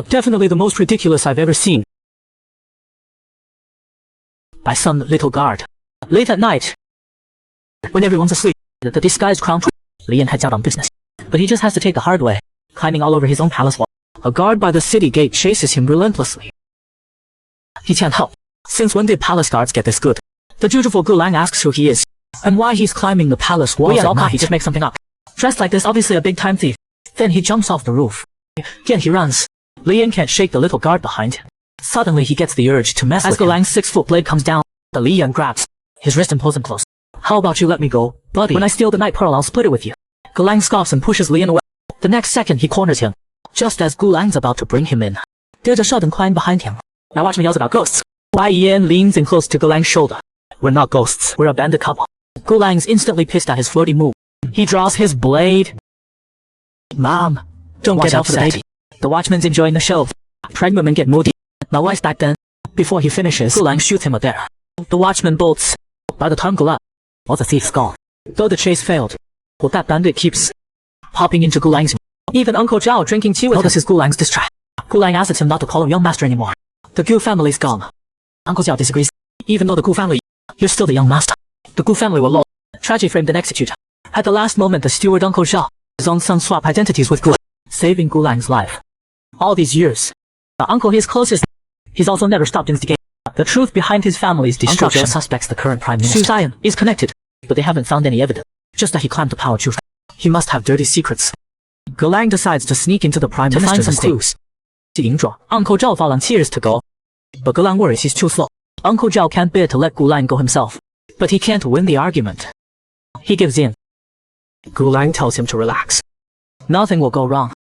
Definitely the most ridiculous I've ever seen. By some little guard. Late at night, when everyone's asleep, the disguised crown prince, Li Yan heads out on business. But he just has to take the hard way, climbing all over his own palace wall. A guard by the city gate chases him relentlessly. He can't help. Since when did palace guards get this good? The dutiful Gulang asks who he is, and why he's climbing the palace walls at night. He just makes something up. Dressed like this, obviously a big-time thief. Then he jumps off the roof. Again he runs. Li Yan can't shake the little guard behind him. Suddenly he gets the urge to mess with him. As Gulang's 6-foot blade comes down, the Li Yan grabs his wrist and pulls him close. How about you let me go, buddy? When I steal the night pearl, I'll split it with you. Gulang scoffs and pushes Li Yan away. The next second he corners him. Just as Gulang's about to bring him in, there's a sudden climb behind him. Now watch me yells about ghosts. Li Yan leans in close to Gulang's shoulder. We're not ghosts, we're a bandit couple. Gulang's instantly pissed at his floaty move. He draws his blade. Mom, don't get upset. The watchman's enjoying the show. Pregnant men get moody. Now why's that then? Before he finishes, Gulang shoots him a dare. The watchman bolts. By the time Gulang, all the thief's gone. Though the chase failed, well, that bandit keeps popping into Gulang's. Even Uncle Zhao drinking tea with him. This is Gulang's distress. Gulang asks him not to call him young master anymore. The Gu family's gone. Uncle Zhao disagrees. Even though the Gu family, you're still the young master. The Gu family were lost. Tragedy framed and executed. At the last moment, the steward Uncle Zhao, his own son, swap identities with Gulang, saving Gulang's life. All these years, the uncle he is closest, he's also never stopped instigating the truth behind his family's destruction. Uncle Zhao suspects the current prime minister, Su Zion, is connected, but they haven't found any evidence. Just that he climbed the power tree. He must have dirty secrets. Gulang decides to sneak into the prime minister's estate. To find some clues. Uncle Zhao volunteers to go, but Gulang worries he's too slow. Uncle Zhao can't bear to let Gulang go himself, but he can't win the argument. He gives in. Gulang tells him to relax. Nothing will go wrong.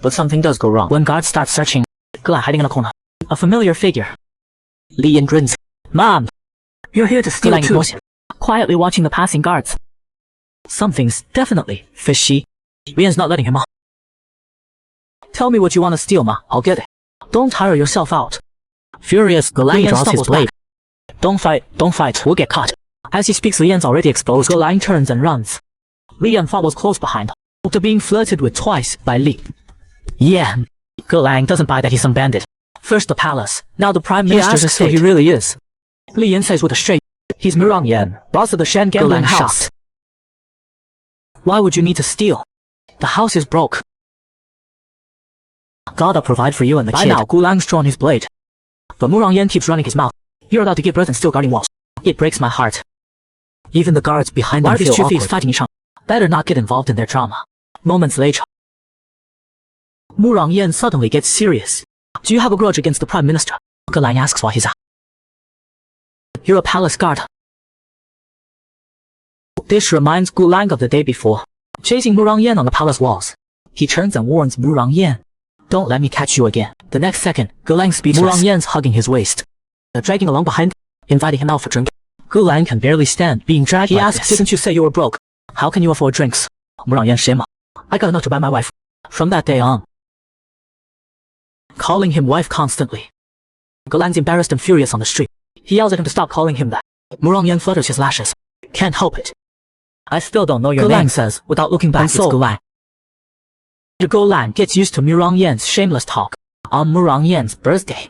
But something does go wrong. When guards start searching, Gulang hiding in a corner. A familiar figure. Li Yan grins. Mom! You're here to steal Gulang ignores him, quietly watching the passing guards. Something's definitely fishy. Li Yan's not letting him off. Tell me what you want to steal, Ma. I'll get it. Don't tire yourself out. Furious, Gulang draws his blade. Don't fight, we'll get caught. As he speaks, Li Yan's already exposed. Gulang turns and runs. Li Yan follows close behind, after being flirted with twice by Li Yan. Gulang doesn't buy that he's some bandit. First the palace, now the prime minister's estate. Who he really is. Li Yan says with a straight, he's Mirang Yan, boss of the Shen gambling house. Why would you need to steal? The house is broke. Gotta provide for you and the kid. By now, Gulang's drawn his blade. But Mirang Yan keeps running his mouth. You're allowed to give birth and still guarding walls. It breaks my heart. Even the guards behind them feel awkward. Why are these two thieves fighting each other? Better not get involved in their drama. Moments later, Mirang Yan suddenly gets serious. Do you have a grudge against the prime minister? Gulang asks why he's out. You're a palace guard. This reminds Gulang of the day before, chasing Mirang Yan on the palace walls. He turns and warns Mirang Yan, don't let me catch you again. The next second, Gulang speaks. Mirang Yan's hugging his waist. They're dragging along behind, inviting him out for drink. Gulang can barely stand being dragged. He asks, didn't you say you were broke? How can you afford drinks? Mirang Yan shema. I got enough to buy my wife. From that day on, calling him wife constantly. Gulang's embarrassed and furious on the street. He yells at him to stop calling him that. Mirang Yan flutters his lashes. Can't help it. I still don't know your name, Gulang says, without looking back. And so, it's Gulang. Gulang gets used to Mirang Yan's shameless talk. On Mirang Yan's birthday,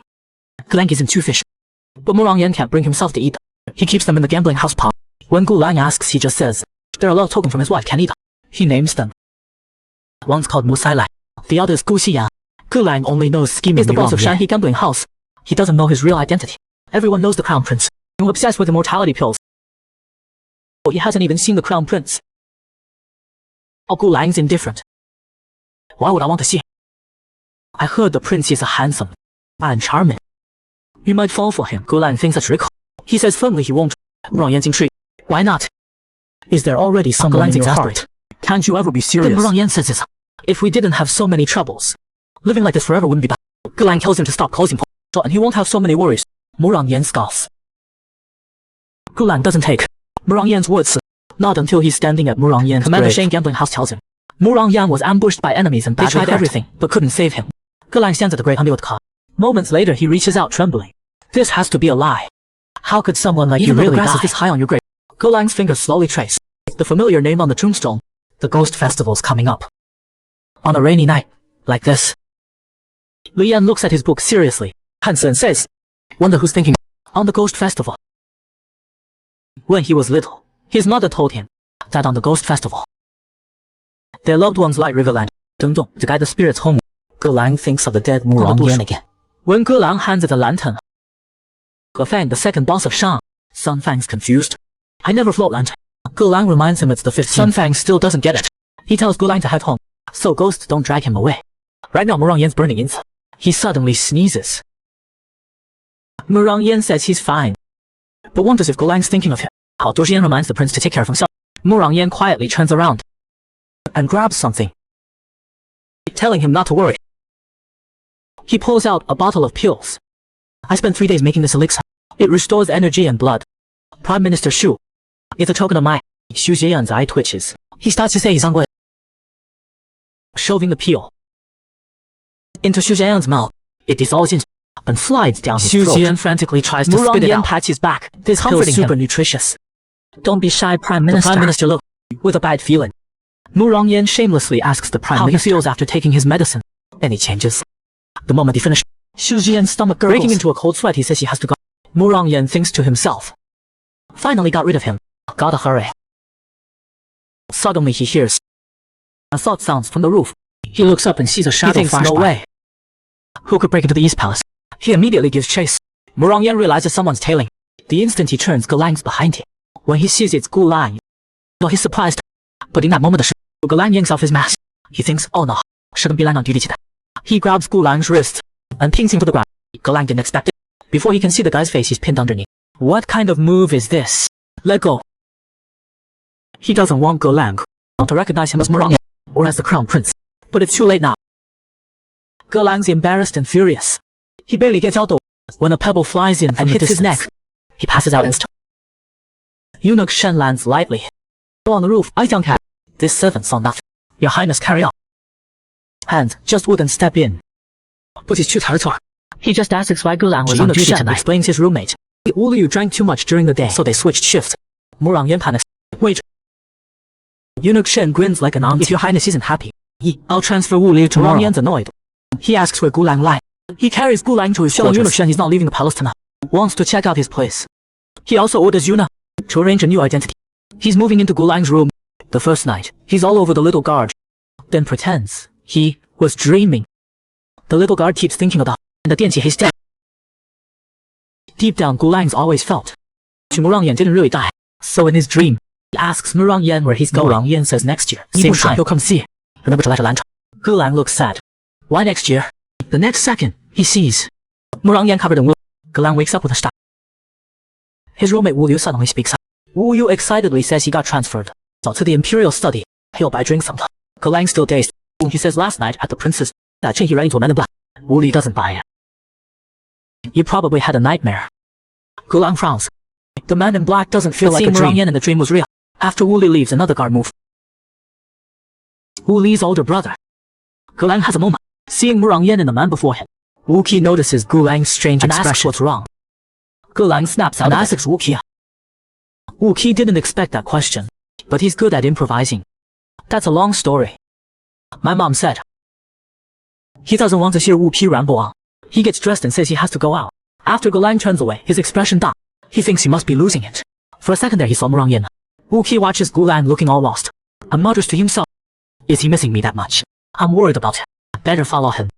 Gulang isn't too fishy. But Mirang Yan can't bring himself to eat them. He keeps them in the gambling house pot. When Gulang asks, he just says, they're a love token from his wife, can't eat them. He names them. One's called Musailai, the other's Gu Xiyan. Gulang only knows scheming is the boss of Shanhe gambling house. He doesn't know his real identity. Everyone knows the crown prince, who obsessed with immortality pills. But he hasn't even seen the crown prince. Oh, Gulang's indifferent. Why would I want to see him? I heard the prince is a handsome and charming. You might fall for him. Gulang thinks that's Rico. He says firmly he won't. Mirang Yan's intrigued. Why not? Is there already someone in your heart? Can't you ever be serious? Then Mirang Yan says this. If we didn't have so many troubles, living like this forever wouldn't be bad. Gulang tells him to stop calling him and he won't have so many worries. Mirang Yan scoffs. Gulang doesn't take Mirang Yan's words. Not until he's standing at Mirang Yan's Commander Shane gambling house tells him Mirang Yan was ambushed by enemies and badly hurt. They tried everything, but couldn't save him. Gulang stands at the great with car. Moments later he reaches out trembling. This has to be a lie. How could someone like you really die? Is this high on your grave? Gulang's fingers slowly trace the familiar name on the tombstone. The ghost festival's coming up. On a rainy night like this, Li Yan looks at his book seriously. Hansen says, "Wonder who's thinking on the Ghost Festival." When he was little, his mother told him that on the Ghost Festival, their loved ones light river lamp to guide the spirits home. Ge Lang thinks of the dead Murang Yan again. When Ge Lang hands the lantern, Ge Fang, the second boss of Shang, Sun Fang's confused. "I never float lantern." Ge Lang reminds him it's the 15th. Sun Fang still doesn't get it. He tells Ge Lang to head home, so ghosts don't drag him away. Right now Murang Yan's burning inside. He suddenly sneezes. Murang Yan says he's fine, but wonders if Ge Lang's thinking of him. Hao Duxian reminds the prince to take care of himself. Murang Yan quietly turns around and grabs something, telling him not to worry. He pulls out a bottle of pills. "I spent 3 days making this elixir. It restores energy and blood. Prime Minister Shu, it's a token of my..." Xu Zhiyan's eye twitches. He starts to say he's hungry, shoving the pill into Xu Zhiyan's mouth. It dissolves in and slides down his throat. Xu Zhiyan frantically tries to spit it out. Pats his back. This pill is super nutritious. "Don't be shy, Prime Minister." The Prime Minister looks with a bad feeling. Murang Yan shamelessly asks the Prime Minister how he feels after taking his medicine. Any changes? The moment he finished, Xu Zhiyan's stomach gurgles. Breaking into a cold sweat, he says he has to go. Murang Yan thinks to himself, "Finally got rid of him. Gotta hurry." Suddenly he hears a thud sounds from the roof. He looks up and sees a shadow flash by. No way. Who could break into the East Palace? He immediately gives chase. Murang Yan realizes someone's tailing. The instant he turns, Ge Lang's behind him. When he sees it's Ge Lang, he's surprised. But in that moment, Ge Lang yanks off his mask. He thinks, "Oh no, shouldn't be lying on duty today." He grabs Ge Lang's wrist and pings him to the ground. Ge Lang didn't expect it. Before he can see the guy's face, he's pinned underneath. What kind of move is this? Let go. He doesn't want Ge Lang to recognize him as Murang Yan or as the Crown Prince. But it's too late now. Ge Lang's embarrassed and furious. He barely gets out the when a pebble flies in and hits his neck. He passes out instantly. Eunuch Shen lands lightly on the roof. "I don't care. This servant saw nothing. Your Highness, carry on." And just wouldn't step in. He just asks why Ge Lang was on duty tonight. Explains his roommate. Wu Liu drank too much during the day, so they switched shifts. Murang Yan panics. "Wait." Eunuch Shen grins like an aunt. "If your Highness isn't happy, I'll transfer Wu Liu tomorrow." Murang Yan's annoyed. He asks where Ge Lang lies. He carries Ge Lang to his quarters. Eunuch Shen he's not leaving the palace tonight. Wants to check out his place. He also orders Yuna to arrange a new identity. He's moving into Ge Lang's room. The first night, he's all over the little guard, then pretends he was dreaming. The little guard keeps thinking about the Dianqi he's dead. Deep down, Ge Lang's always felt Murang Yan didn't really die. So in his dream, he asks Murang Yan where he's going. Murang Yan says next year, same time he'll come see. Remember to let her land. Ge Lang looks sad. Why next year? The next second, he sees Murang Yan covered in wool. Ge Lang wakes up with a start. His roommate Wu Liu suddenly speaks up. Wu Liu excitedly says he got transferred to the Imperial Study. He'll buy drinks sometime. Ge Lang still dazed. He says last night at the Prince's that he ran into a man in black. Wu Liu doesn't buy it. "You probably had a nightmare." Ge Lang frowns. The man in black doesn't feel like a dream. Murang Yan in the dream was real. After Wu Liu leaves, another guard moves. Wu Li's older brother. Ge Lang has a moment. Seeing Murang Yan and the man before him, Wu Qi notices Ge Lang's strange expression and asks what's wrong. Ge Lang snaps out and asks Wu Qi. Wu Qi didn't expect that question, but he's good at improvising. "That's a long story. My mom said." He doesn't want to hear Wu Qi ramble on. He gets dressed and says he has to go out. After Ge Lang turns away, his expression dies. He thinks he must be losing it. For a second there he saw Murang Yan. Wu Qi watches Ge Lang looking all lost and mutters to himself, "Is he missing me that much? I'm worried about him. Better follow him."